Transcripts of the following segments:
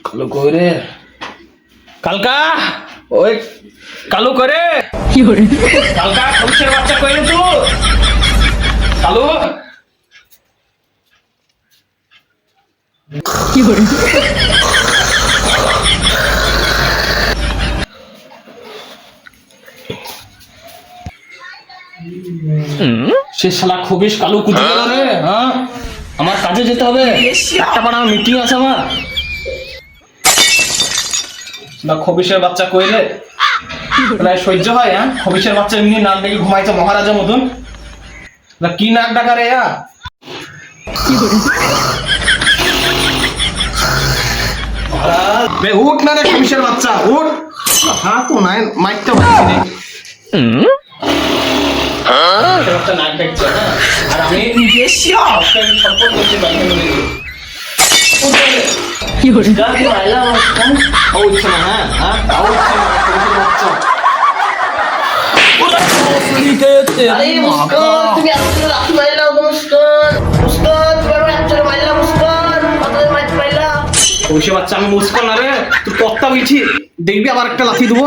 কালু কই রে? কালকা ওই কালু করে কি করে? কালকা খবসের বাচ্চা কই রে তুই? কালু কি করে? সে শালা খবিস কালু কুদি গেল রে। হ্যাঁ আমার কাজে যেতে হবে, একটা পাড়া মিটিং আছে আমার। না খবিসের বাচ্চা কইলে প্রায় সহ্য হয়? হ্যাঁ খবিসের বাচ্চা এমনি নাক ডেকে ঘুমাইছে মহারাজের মতন। না কি নাক ডাকা রে? উঠ না রে খবিসের বাচ্চা উঠ। হ্যাঁ তো নাই মাইকটা বাজছে রে। বাচ্চা নাক ডাকছে আর আমি সম্পর্ক করছি বাইরে কি হচ্ছে? মাইলা ও উঠছে না। হ্যাঁ হ্যাঁ তাও উঠছে না খবিসের বাচ্চা। अरे मुस्कान तुम्ही आजकाल रात्री मारला होता मुस्कान मुस्कान तुम्हाला आजकाल मारला मुस्कान आता माहित पाहिला খবিসের বাচ্চা আমি মুস্কান না রে। তুই কত্তা বলছি দেখবি আবার একটা লাথি দেবো।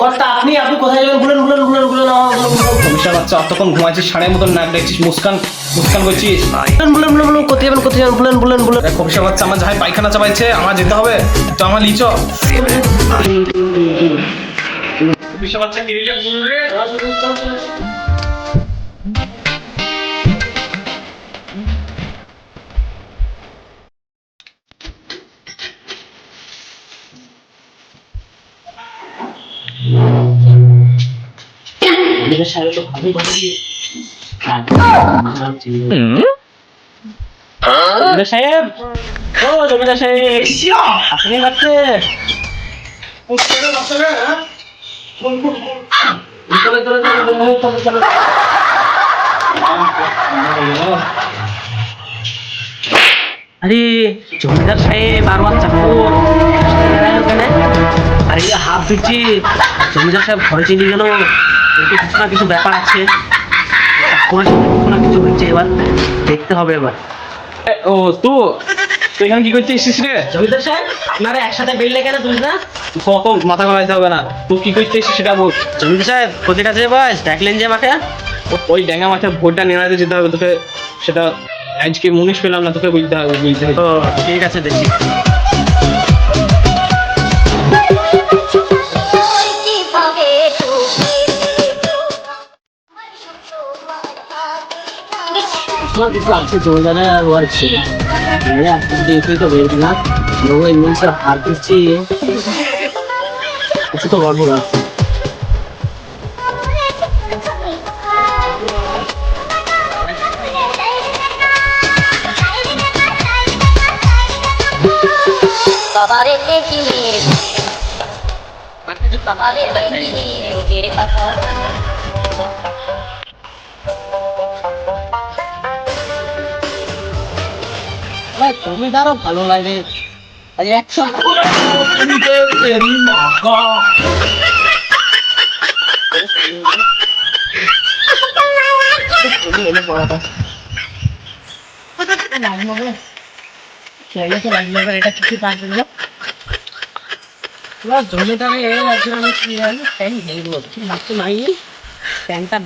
কর্তা আপনি আপনি কোথায় যাবেন বলেন বলেন বলেন বলেন খবিসের বাচ্চা অতক্ষণ ঘুমাইছিস ষাঁড়ের মতন নাক ডাকছিস মুস্কান মুস্কান করছিস। বলেন বলেন বলেন কোথায় যাবেন বলেন বলেন বলেন খবিসের বাচ্চা আমার যাই পায়খানা চাবাইছে আমার যেতে হবে তো আমার লিচ। খবিসের বাচ্চা কি রে? মেয়েদের সাথে তো ভালোই বানিয়ে জমিদার সাহেব ও জমিদার সাহেব আপনি বাচ্চা আরে জমিদার সাহেব আর বাচ্চা আরে হাত ধুচ্ছি জমিদার সাহেব ঘরে চলে গেল। কিছু না কিছু ব্যাপার আছে, কিছু না কিছু হচ্ছে, এবার দেখতে হবে। এবার ও তুই এখানে কি করতে এসেছিস রে? জমিদার সাহেব আপনারা একসাথে বেরলে কেন তুই না? কত মাথা ঘামাইতে হবে না, তুই কি করতে এসেছিস সেটা বল। জমিদার সাহেব কোথায় আছে বয়স দেখলেন যে মাঠে ওই ড্যাঙ্গা মাঠে ভোটটা নেওয়াতে যেতে হবে তোকে, সেটা আজকে মুনিশ পেলাম না, তোকে বুঝতে হবে বুঝতে হবে। ও ঠিক আছে দেখি। তো গর্ব না বাবারে কি বাবারে কি কথা তুমি তারও ভালো লাগে আজ একশো এটা কিছু জমিদারে নাই প্যান্টটা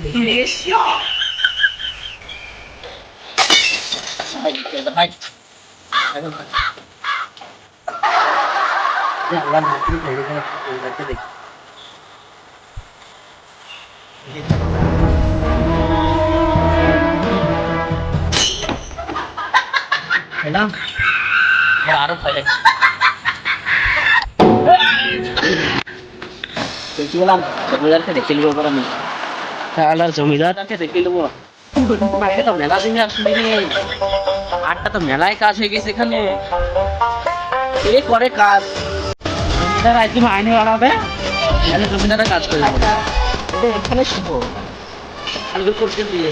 আরো ভয় লাগছে। জমিদারকে দেখে নেবো আমি, তাহলে জমিদারকে দেখে নেবো। তো মেলা দিন আসলে আটটা তো মেলায় কাজ হয়ে গেছে এখানে, এ করে কাজ জমিদার আজকে মাইনে বাড়াবে আমি জমিদারের কাজ করে দেবো। এটা এখানে শুভ কালকে করতে দিয়ে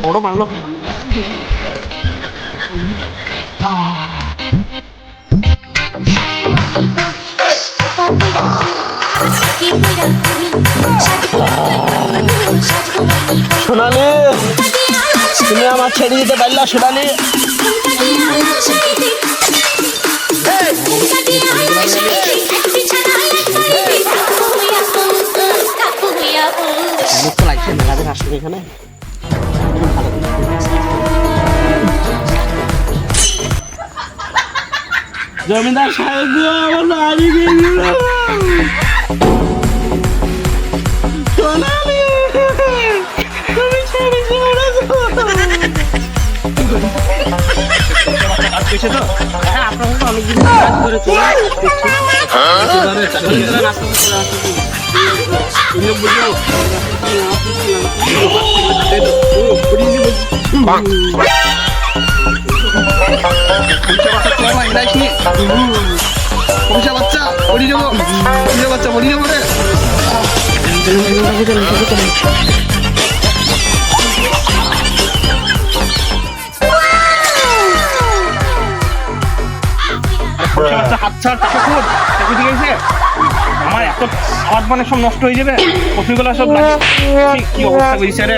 বড় মারলো সোনালি, তুমি আমার ছেড়ে দিতে পারলা সোনালি? তো লাগছে মেলাদের আসলে এখানে জমিদার সাহেব গো, আমার বাড়ি গেল সোনালি, তুমি ছেড়ে দিও না গো। কাজ পেয়েছে তো? হ্যাঁ আপনার তো অনেকদিন কাজ করে চলে আমার এত খাবার মানে সব নষ্ট হয়ে যাবে, কপিগুলো সব কি অবস্থা করেছে রে,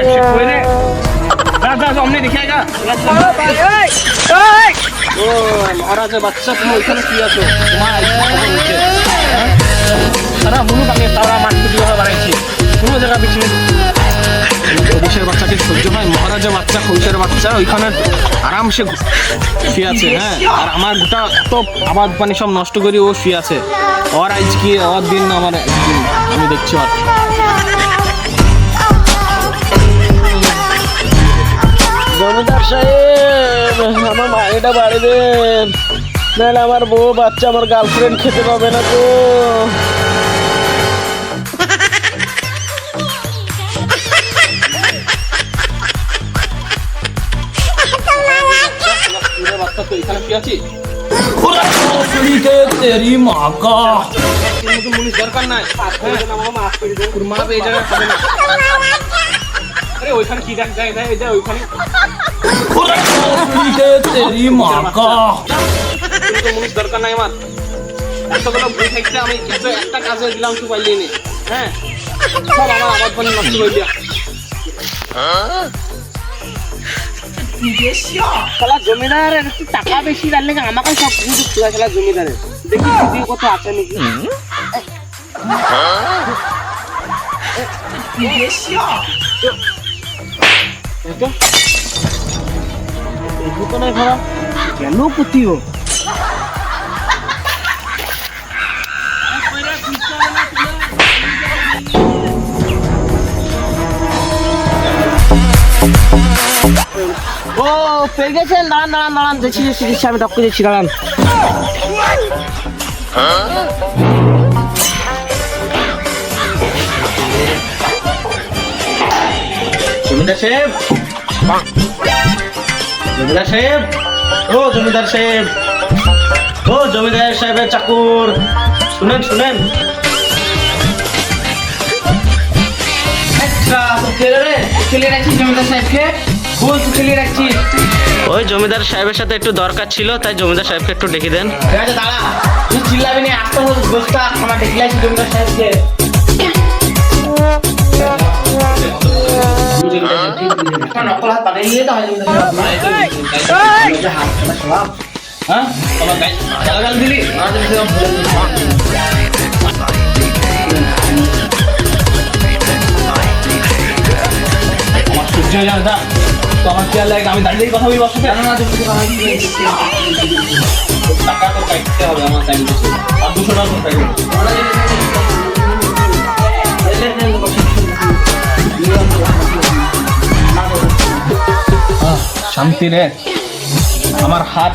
যা যা অমনি দেখে গা। ও মহারাজের বাচ্চা, তুমি ওইখানে কি আছো? সারা মুলু ভাঙে তারা মাঠকে দিয়ে বাড়াইছি, কোনো জায়গা পিছনে দেশের বাচ্চাকে সহ্য হয়? মহারাজা বাচ্চা, খৈশের বাচ্চা ওইখানে আরামসে শুয়ে আছে। হ্যাঁ, আর আমার গোটা এত আবাদ পানি সব নষ্ট করি ও শুয়ে আছে। ওর আজকে ওর দিন না আমার একদিন, আমি দেখছি ওর। জমিদার সাহেব, আমার মায়েরটা বাড়ি দেন, নাহলে আমার বউ বাচ্চা আমার গার্লফ্রেন্ড খেতে পাবে না তো। দরকার নাই, ওইখানে কি দেখ যায় ওইখানে দরকার নাই আমার। এতগুলো বই থাকতে আমি একটা কাজে দিলাম তো পাইলি নি। হ্যাঁ, সব আমার আবাদ পানি নষ্ট করে দিয়া। জমিদার একটু টাকা বেশি জানলে আমাকে সব কিছু খেলা জমিদারের দেখি দিদি কত আছে নাকি। কেন পুতিও ও পেয়ে গেছেন? দাঁড়ান দাঁড়ান দাঁড়ান, দেখছি চিকিৎসা আমি ডক্টর দেখছি, দাঁড়ান। জমিদার সাহেব, জমিদার সাহেব, ও জমিদার সাহেব, ও জমিদার সাহেবের চাকর, শুনেন শুনেন। ওই জমিদার সাহেবের সাথে একটু দরকার ছিল, তাই জমিদার সাহেবকে একটু ডেকে দেন। দাঁড়া, তুই চিল্লাবি না, আসতে বসতা আমার ডেকে আসি জমিদার সাহেবকে। আমার খেয়াল লাগে আমি দাঁড়িয়ে কথা বলি বসে টাকা তো কাটতে হবে আমার টাইম, আর 200 টাকা শান্তি রে, আমার হাত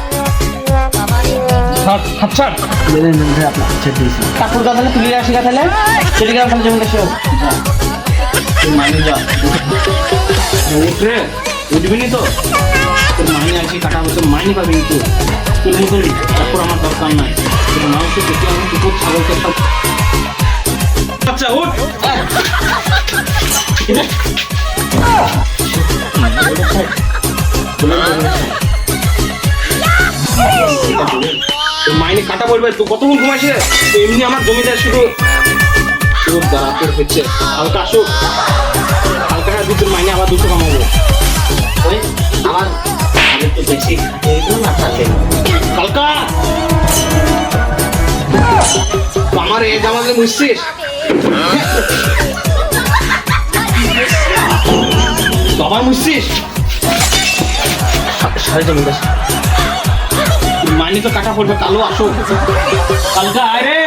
ছাড়। কাপড় গাছালে তুলে আসি গাছালে সেদিকে জমিদার সাহেব তুই মাইনে যা উঠরে উঠবি নি তো তোর মাইনে আজকে কাটা হবে তোর মাইনে পাবি কিন্তু তোর মতন তারপর আমার দরকার নাই তোর মানুষের প্রতি আমি কুকুর ছাগলকে সব আচ্ছা উঠ তোর মাইনে কাটা বলবে তুই কতক্ষণ ঘুমাইছে এমনি আমার জমিদার শুধু তোর দ্বারা তোর হচ্ছে হালকা আসুক হালকা হাতে তোর মাইনে আবার 200 কামাবো ওই আমার একটু বেশি এইগুলো না থাকে কালকা তো আমার এই জামাতে বুঝছিস বাবা বুঝছিস সাড়ে জমিদার মাইনে তো কাটা পড়বে কালো আসুক কালকা আয় রে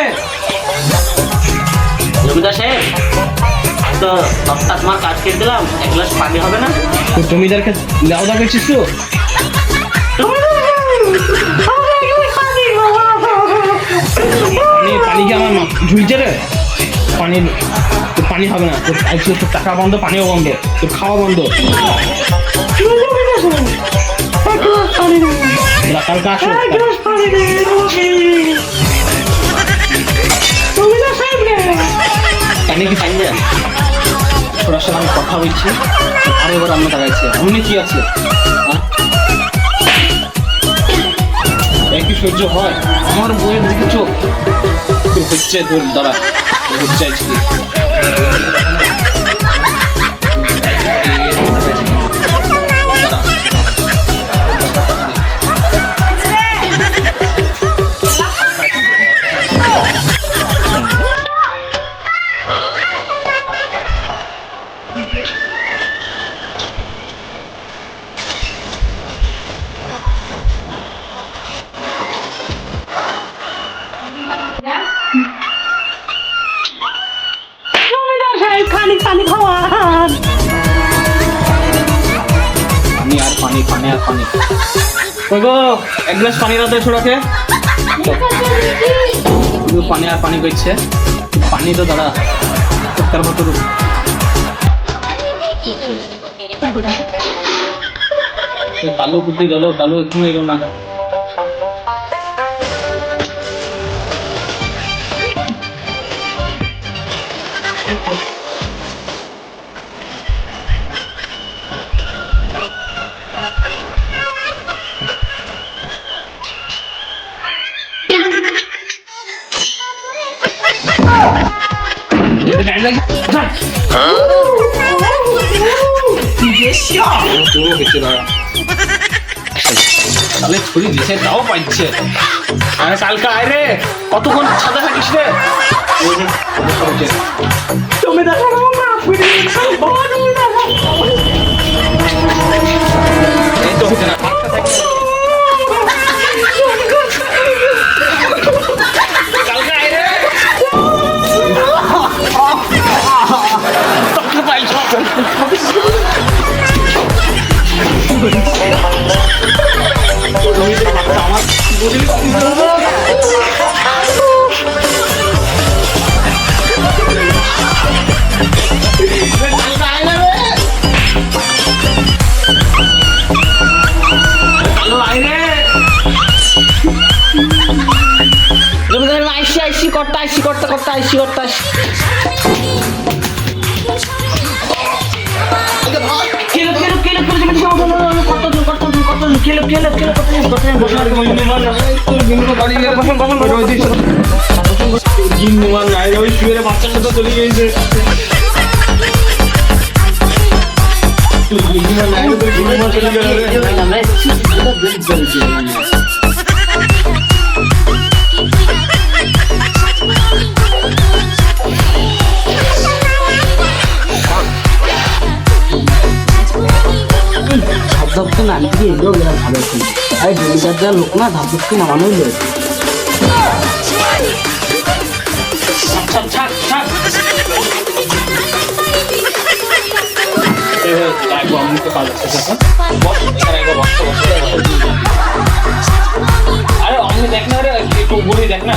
জমিদার সাহেব তো সপ্তাহ তোমার কাজ করে দিলাম 1 গ্লাস পানি হবে না তোর জমিদারকে লেওদা করছিস তো পানি কি আমার ঝুলছে রে পানি তোর পানি হবে না তোর আজকে তোর টাকা বন্ধ পানিও বন্ধ তোর খাওয়া বন্ধ কালকে আসো পানি কি পানি দেয় তোর সাথে আমি কথা বলছি আরো এবার আমরা দাঁড়াইছি এমনি কি আছে একই সহ্য হয় আমার বইয়ের দিকে চোখ তোর হচ্ছে তোর দ্বারা হচ্ছে আজকে পানি আর পানি পানি আর পানি কই গো 1 গ্লাস পানি রাতে ছোড়াকে পানি আর পানি কইছে পানি তো দাদা তার মতো কালো বুদ্ধি গেল কালো একটু এলো না তাহলে ছুরি দিছে তাও পাইছে আরে কালকা আয় রে কতক্ষণ সাদা থাকিস রে এই তো হচ্ছে না কালকা আয় রে তোকে পাইছো আমার আইসি করতে বাচ্চার সাথে চলে গিয়েছে ধাপধাপকে নামতে গিয়ে এলেও গেলাম ভালো ছিল আর জমিদার যা লোক না ধাপধাপকে নামানোই লোক আরে অমনি দেখ না রে একটু বলি দেখ না